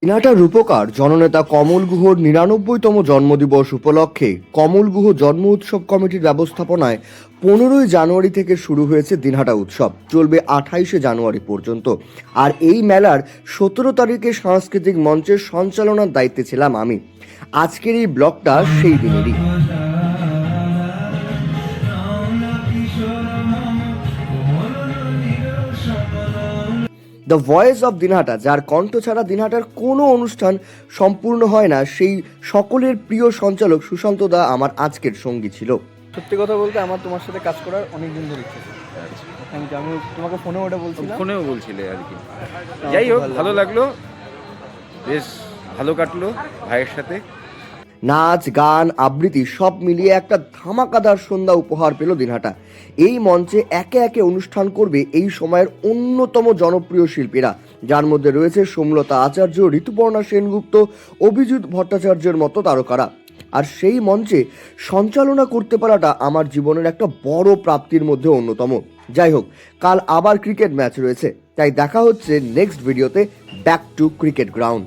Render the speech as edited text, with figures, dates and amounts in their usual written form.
দিনহাটার রূপকার জননেতা কমল গুহর ৯৯তম জন্মদিবস উপলক্ষে কমল গুহ জন্ম উৎসব কমিটির ব্যবস্থাপনায় ১৫ই জানুয়ারি থেকে শুরু হয়েছে দিনহাটা উৎসব, চলবে ২৮শে জানুয়ারি পর্যন্ত। আর এই মেলার ১৭ তারিখে সাংস্কৃতিক মঞ্চের সঞ্চালনার দায়িত্বে ছিলাম আমি। আজকের এই ব্লগটা সেই দিনেরই। দ্য ভয়েস অফ দিনহাটা, যার কণ্ঠ ছাড়া দিনহাটার কোনো অনুষ্ঠান সম্পূর্ণ হয় না, সেই সকলের প্রিয় সঞ্চালক সুশান্ত দা আমার আজকের সঙ্গী ছিল। সত্যি কথা বলতে আমার তোমার সাথে কাজ করার অনেক দিন ধরে ইচ্ছে ছিল। Thank you. আমি তোমাকে ফোনে ওটা বলছিলাম, ফোনেও বলছিলে আর কি। যাই হোক, ভালো লাগলো, বেশ ভালো কাটলো ভাইয়ের সাথে। নাচ, গান, আবৃত্তি সব মিলিয়ে একটা ধামাকাদার সন্ধ্যা উপহার পেল দিনহাটা। এই মঞ্চে একে একে অনুষ্ঠান করবে এই সময়ের অন্যতম জনপ্রিয় শিল্পীরা, যার মধ্যে রয়েছে সোমলতা আচার্য, ঋতুপর্ণা সেনগুপ্ত, অভিজিৎ ভট্টাচার্যের মতো তারকারা। আর সেই মঞ্চে সঞ্চালনা করতে পারাটা আমার জীবনের একটা বড় প্রাপ্তির মধ্যে অন্যতম। যাই হোক, কাল আবার ক্রিকেট ম্যাচ রয়েছে, তাই দেখা হচ্ছে নেক্সট ভিডিওতে। Back to cricket ground.